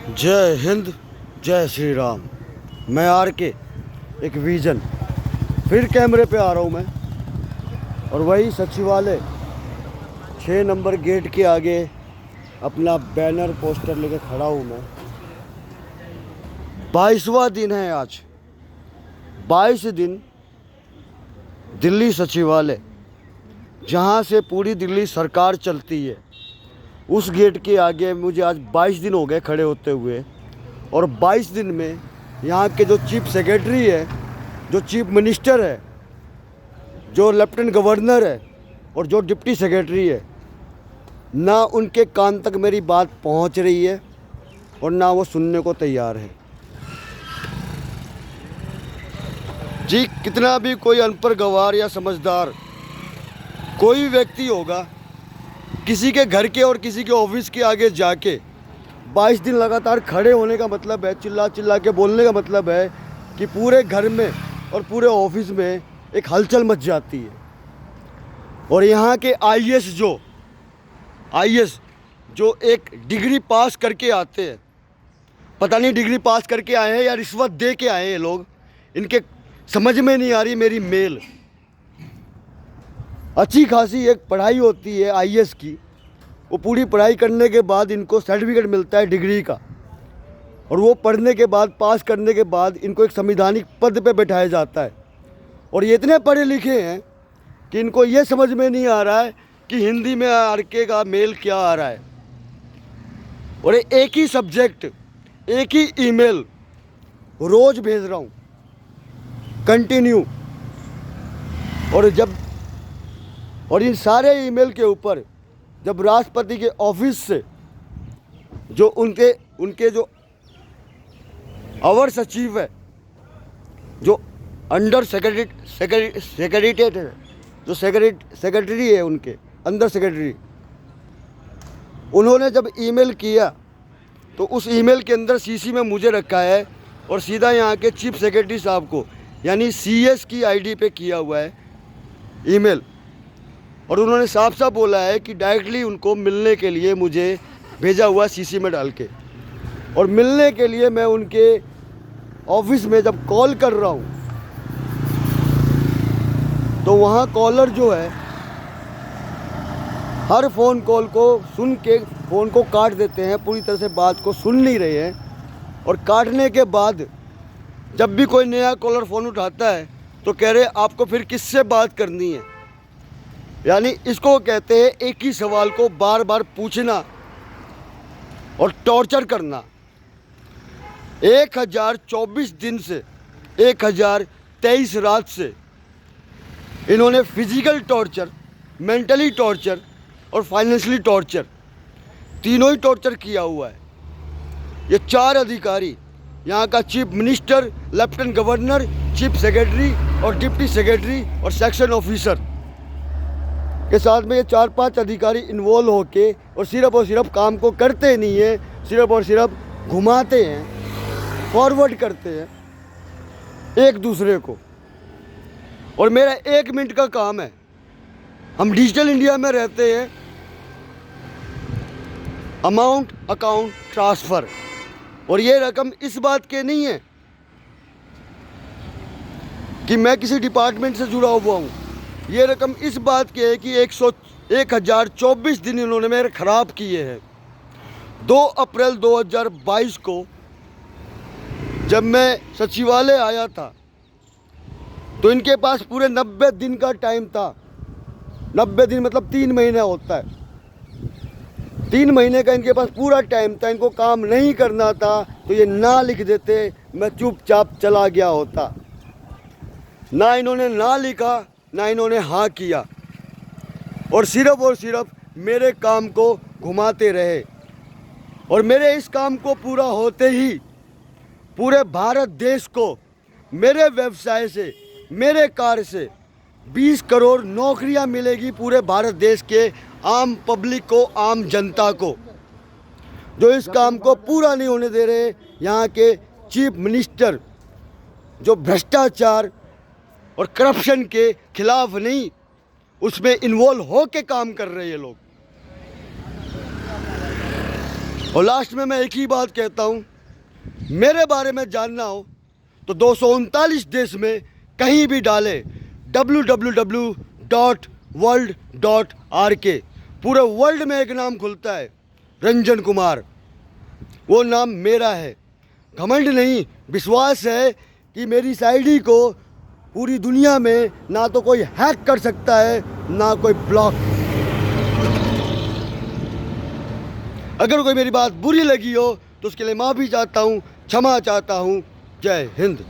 जय हिंद, जय श्री राम। मैं आर के एक विजन फिर कैमरे पे आ रहा हूँ मैं। और वही सचिवालय 6 नंबर गेट के आगे अपना बैनर पोस्टर लेके खड़ा हूँ मैं। 22वां दिन है आज। 22 दिन दिल्ली सचिवालय, जहाँ से पूरी दिल्ली सरकार चलती है, उस गेट के आगे मुझे आज 22 दिन हो गए खड़े होते हुए। और 22 दिन में यहाँ के जो चीफ सेक्रेटरी है, जो चीफ मिनिस्टर है, जो लेफ्टिनेंट गवर्नर है और जो डिप्टी सेक्रेटरी है, ना उनके कान तक मेरी बात पहुँच रही है और ना वो सुनने को तैयार है। जी, कितना भी कोई अनपढ़ गवार या समझदार कोई व्यक्ति होगा, किसी के घर के और किसी के ऑफिस के आगे जाके 22 दिन लगातार खड़े होने का मतलब है, चिल्ला चिल्ला के बोलने का मतलब है कि पूरे घर में और पूरे ऑफिस में एक हलचल मच जाती है। और यहाँ के आईएएस जो एक डिग्री पास करके आते हैं, पता नहीं डिग्री पास करके आए हैं या रिश्वत दे के आए हैं लोग, इनके समझ में नहीं आ रही मेरी मेल। अच्छी खासी एक पढ़ाई होती है आईएएस की, वो पूरी पढ़ाई करने के बाद इनको सर्टिफिकेट मिलता है डिग्री का, और वो पढ़ने के बाद, पास करने के बाद इनको एक संवैधानिक पद पे बैठाया जाता है। और ये इतने पढ़े लिखे हैं कि इनको ये समझ में नहीं आ रहा है कि हिंदी में आरके का मेल क्या आ रहा है। और एक ही सब्जेक्ट, एक ही ईमेल रोज़ भेज रहा हूँ कंटिन्यू। और इन सारे ईमेल के ऊपर जब राष्ट्रपति के ऑफिस से जो उनके जो अवर सचिव है, जो अंडर सेक्रेटरीट है, जो सेक्रेटरी है, उनके अंदर सेक्रेटरी, उन्होंने जब ईमेल किया तो उस ईमेल के अंदर सीसी में मुझे रखा है और सीधा यहाँ के चीफ सेक्रेटरी साहब को, यानी सीएस की आईडी पे किया हुआ है ईमेल। और उन्होंने साफ साफ बोला है कि डायरेक्टली उनको मिलने के लिए मुझे भेजा हुआ सीसी में डाल के। और मिलने के लिए मैं उनके ऑफिस में जब कॉल कर रहा हूँ तो वहाँ कॉलर जो है हर फ़ोन कॉल को सुन के फ़ोन को काट देते हैं, पूरी तरह से बात को सुन नहीं रहे हैं। और काटने के बाद जब भी कोई नया कॉलर फ़ोन उठाता है तो कह रहे आपको फिर किससे बात करनी है। यानी इसको कहते हैं एक ही सवाल को बार बार पूछना और टॉर्चर करना। 1024 दिन से 1023 रात से इन्होंने फिजिकल टॉर्चर, मेंटली टॉर्चर और फाइनेंशियली टॉर्चर, तीनों ही टॉर्चर किया हुआ है। ये 4 अधिकारी, यहाँ का chief minister, lieutenant governor, chief secretary और डिप्टी सेक्रेटरी और सेक्शन ऑफिसर के साथ में ये 4-5 अधिकारी इन्वॉल्व होके और सिर्फ काम को करते नहीं है, सिर्फ और सिर्फ घुमाते हैं, फॉरवर्ड करते हैं एक दूसरे को। और मेरा 1 मिनट का काम है। हम डिजिटल इंडिया में रहते हैं, अमाउंट अकाउंट ट्रांसफ़र, और ये रकम इस बात के नहीं है कि मैं किसी डिपार्टमेंट से जुड़ा हुआ हूँ। ये रकम इस बात की है कि 1024 दिन इन्होंने मेरे ख़राब किए हैं। 2 अप्रैल 2022 को जब मैं सचिवालय आया था तो इनके पास पूरे 90 दिन का टाइम था। 90 दिन मतलब 3 महीना होता है। 3 महीने का इनके पास पूरा टाइम था। इनको काम नहीं करना था तो ये ना लिख देते, मैं चुपचाप चला गया होता। ना इन्होंने ना लिखा, ना इन्होंने हाँ किया, और सिर्फ मेरे काम को घुमाते रहे। और मेरे इस काम को पूरा होते ही पूरे भारत देश को मेरे व्यवसाय से, मेरे कार्य से 20 करोड़ नौकरियां मिलेगी पूरे भारत देश के आम पब्लिक को, आम जनता को, जो इस काम को पूरा नहीं होने दे रहे। यहाँ के चीफ मिनिस्टर जो भ्रष्टाचार और करप्शन के खिलाफ नहीं, उसमें इन्वॉल्व हो के काम कर रहे हैं लोग। और लास्ट में मैं एक ही बात कहता हूँ, मेरे बारे में जानना हो तो 239 देश में कहीं भी डाले www.world.rk, पूरे वर्ल्ड में एक नाम खुलता है, रंजन कुमार। वो नाम मेरा है, घमंड नहीं, विश्वास है कि मेरी इस आईडी को पूरी दुनिया में ना तो कोई हैक कर सकता है ना कोई ब्लॉक। अगर कोई मेरी बात बुरी लगी हो तो उसके लिए माफ़ी चाहता हूँ, क्षमा चाहता हूँ। जय हिंद।